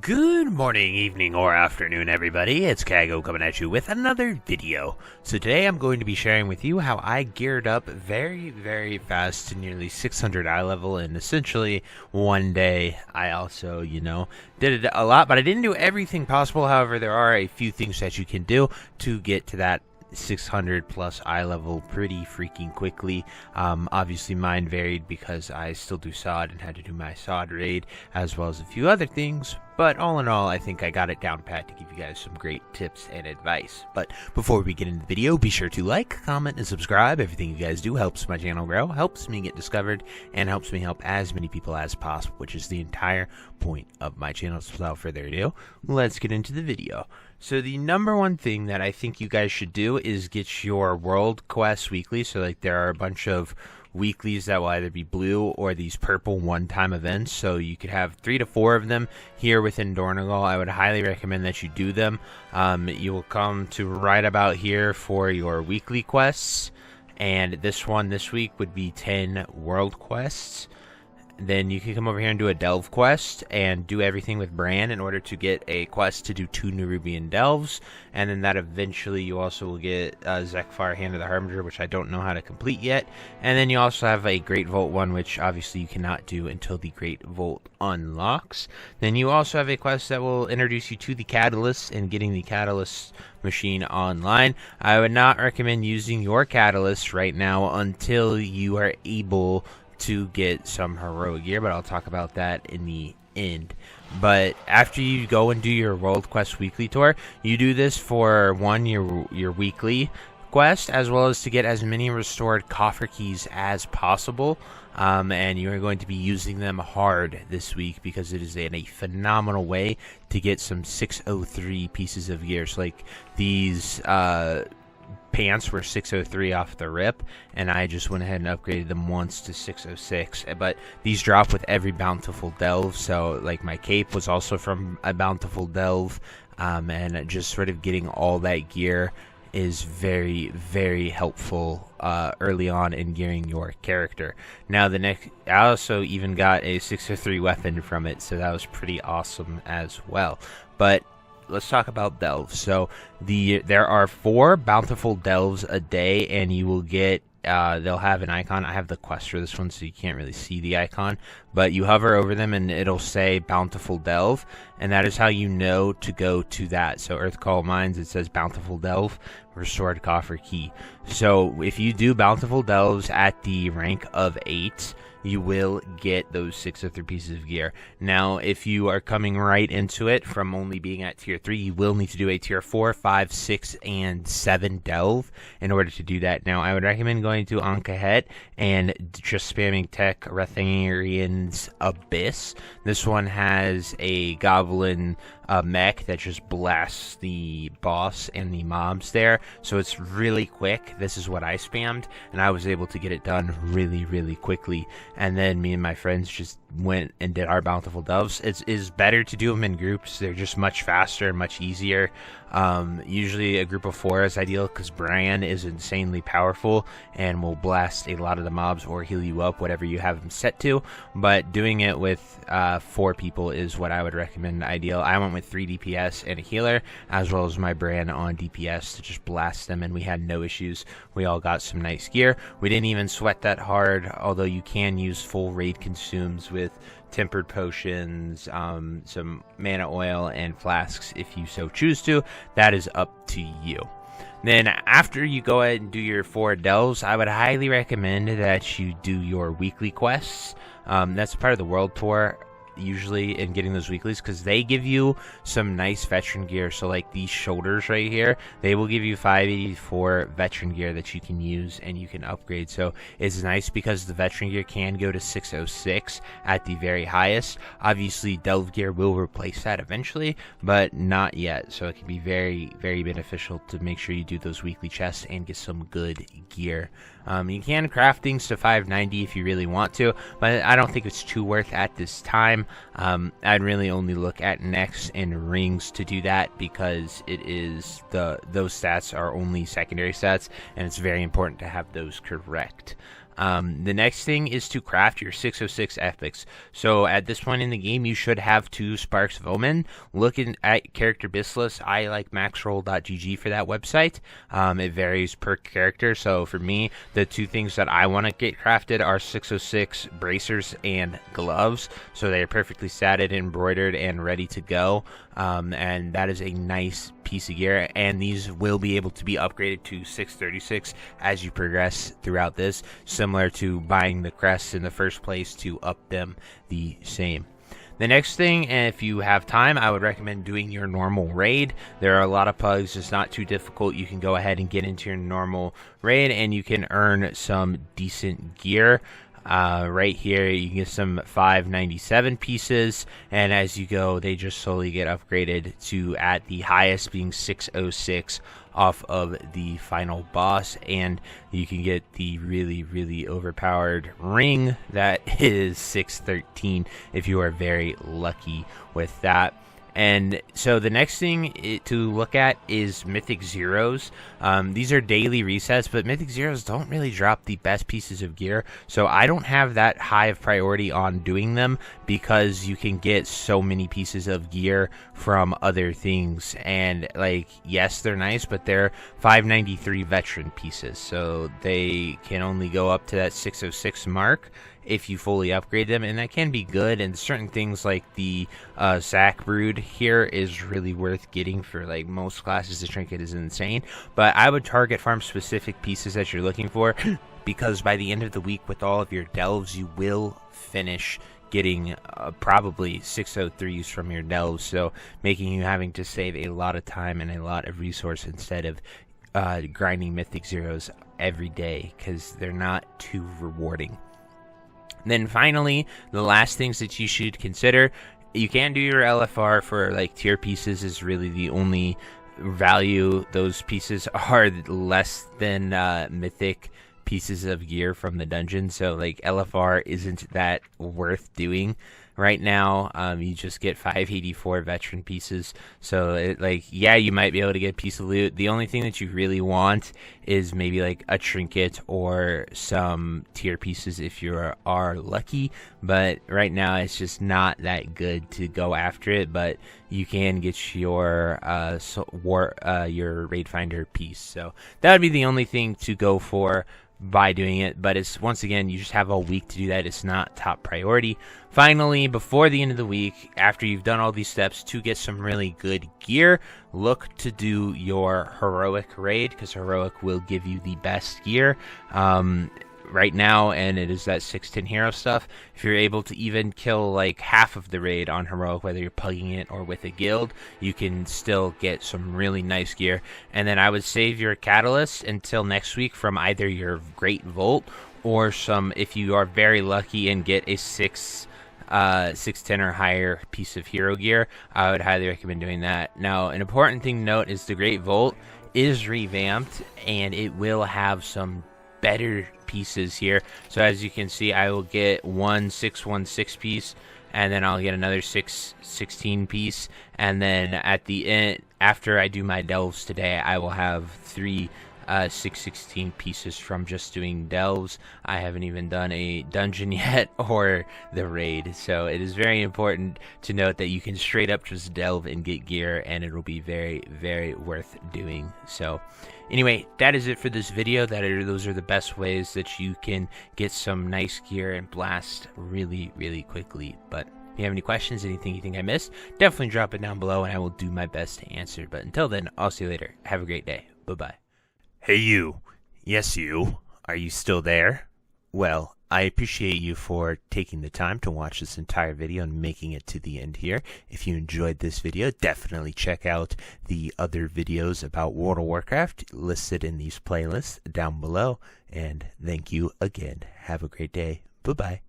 Good morning, evening, or afternoon, everybody. It's Kaghoe coming at you with another video. So today I'm going to be sharing with you how I geared up very fast to nearly 600 eye level in essentially one day. I also, did it a lot, but I didn't do everything possible. However, there are a few things that you can do to get to that 600 plus eye level pretty freaking quickly. Obviously mine varied because I still do sod and had to do my sod raid as well as a few other things, but all in all I think I got it down pat to give you guys some great tips and advice. But before we get into the video, be sure to like, comment, and subscribe. Everything you guys do helps my channel grow, helps me get discovered, and helps me help as many people as possible, which is the entire point of my channel. So without further ado, let's get into the video. So the number one thing that I think you guys should do is get your world quests weekly. So like there are a bunch of weeklies that will either be blue or these purple one-time events. So you could have 3 to 4 of them here within Dornegal. I would highly recommend that you do them. You will come to right about here for your weekly quests. And this one this week would be 10 world quests. Then you can come over here and do a delve quest and do everything with Bran in order to get a quest to do 2 Nerubian delves, and then that eventually you also will get Zekfar Hand of the Harbinger, which I don't know how to complete yet. And then you also have a Great Vault one, which obviously you cannot do until the Great Vault unlocks. Then you also have a quest that will introduce you to the Catalyst and getting the Catalyst machine online. I would not recommend using your Catalyst right now until you are able to get some heroic gear, but I'll talk about that in the end. But after you go and do your World Quest weekly tour, you do this for your weekly quest, as well as to get as many restored coffer keys as possible. And you're going to be using them hard this week because it is a phenomenal way to get some 603 pieces of gear. So like these pants were 603 off the rip, and I just went ahead and upgraded them once to 606. But these drop with every bountiful delve, so like my cape was also from a bountiful delve, and just sort of getting all that gear is very helpful early on in gearing your character. Now I also even got a 603 weapon from it, so that was pretty awesome as well. But let's talk about delves. So there are 4 bountiful delves a day, and you will get they'll have an icon. I have the quest for this one, so you can't really see the icon, but you hover over them and it'll say bountiful delve, and that is how you know to go to that. So Earthcall Mines, it says bountiful delve, restored coffer key. So if you do bountiful delves at the rank of 8, you will get those 603 pieces of gear. Now, if you are coming right into it from only being at tier 3, you will need to do a tier 4, 5, 6, and 7 delve in order to do that. Now, I would recommend going to Ankahet and just spamming Tech Retharian's Abyss. This one has a goblin mech that just blasts the boss and the mobs there, so it's really quick. This is what I spammed, and I was able to get it done really quickly. And then me and my friends just went and did our bountiful delves. It is better to do them in groups. They're just much faster and much easier. Usually a group of 4 is ideal because Bran is insanely powerful and will blast a lot of the mobs or heal you up, whatever you have them set to. But doing it with 4 people is what I would recommend ideal. I went with 3 DPS and a healer, as well as my Bran on DPS to just blast them, and we had no issues. We all got some nice gear. We didn't even sweat that hard, although you can use full raid consumes with tempered potions, some mana oil, and flasks if you so choose to. That is up to you. Then after you go ahead and do your 4 delves, I would highly recommend that you do your weekly quests. That's part of the world tour usually in getting those weeklies, because they give you some nice veteran gear. So like these shoulders right here, they will give you 584 veteran gear that you can use and you can upgrade. So it's nice because the veteran gear can go to 606 at the very highest. Obviously delve gear will replace that eventually, but not yet. So it can be very beneficial to make sure you do those weekly chests and get some good gear. You can craft things to 590 if you really want to, but I don't think it's too worth at this time. I'd really only look at necks and rings to do that, because it is those stats are only secondary stats, and it's very important to have those correct. The next thing is to craft your 606 epics. So at this point in the game, you should have 2 Sparks of Omen. Looking at character Bislis, I like maxroll.gg for that website. It varies per character. So for me, the 2 things that I want to get crafted are 606 bracers and gloves. So they are perfectly satted, embroidered, and ready to go. And that is a nice piece of gear, and these will be able to be upgraded to 636 as you progress throughout this, similar to buying the crests in the first place to up them the same. The next thing, if you have time, I would recommend doing your normal raid. There are a lot of pugs. It's not too difficult. You can go ahead and get into your normal raid, and you can earn some decent gear. Right here you can get some 597 pieces, and as you go they just slowly get upgraded to, at the highest being 606 off of the final boss, and you can get the really overpowered ring that is 613 if you are very lucky with that. And so the next thing to look at is Mythic Zeros. These are daily resets, but Mythic Zeros don't really drop the best pieces of gear, so I don't have that high of priority on doing them because you can get so many pieces of gear from other things. And like, yes, they're nice, but they're 593 veteran pieces, so they can only go up to that 606 mark if you fully upgrade them, and that can be good. And certain things like the sack brood here is really worth getting for like most classes. The trinket is insane, but I would target farm specific pieces that you're looking for because by the end of the week with all of your delves you will finish getting probably 603s from your delves, so making you having to save a lot of time and a lot of resource instead of grinding Mythic Zeros every day, because they're not too rewarding. Then finally, the last things that you should consider, you can do your LFR for like tier pieces is really the only value. Those pieces are less than mythic pieces of gear from the dungeon, so like LFR isn't that worth doing right now. You just get 584 veteran pieces, so like, yeah, you might be able to get a piece of loot. The only thing that you really want is maybe like a trinket or some tier pieces if you are lucky, but right now it's just not that good to go after it. But you can get your your raid finder piece, so that would be the only thing to go for by doing it. But it's, once again, you just have a week to do that. It's not top priority. Finally, before the end of the week, after you've done all these steps to get some really good gear, look to do your heroic raid, because heroic will give you the best gear right now, and it is that 610 hero stuff. If you're able to even kill like half of the raid on heroic, whether you're plugging it or with a guild, you can still get some really nice gear. And then I would save your catalyst until next week from either your Great Vault or some, if you are very lucky and get a 610 or higher piece of hero gear, I would highly recommend doing that. Now, an important thing to note is the Great Vault is revamped, and it will have some better pieces here. So as you can see, I will get one 616 piece, and then I'll get another 616 piece, and then at the end, after I do my delves today, I will have 3 616 pieces from just doing delves. I haven't even done a dungeon yet or the raid, so it is very important to note that you can straight up just delve and get gear, and it'll be very worth doing. So anyway, that is it for this video. Those are the best ways that you can get some nice gear and blast really quickly. But if you have any questions, anything you think I missed, definitely drop it down below and I will do my best to answer. But until then, I'll see you later. Have a great day. Bye-bye. Hey you. Yes you. Are you still there? Well, I appreciate you for taking the time to watch this entire video and making it to the end here. If you enjoyed this video, definitely check out the other videos about World of Warcraft listed in these playlists down below. And thank you again. Have a great day. Bye-bye.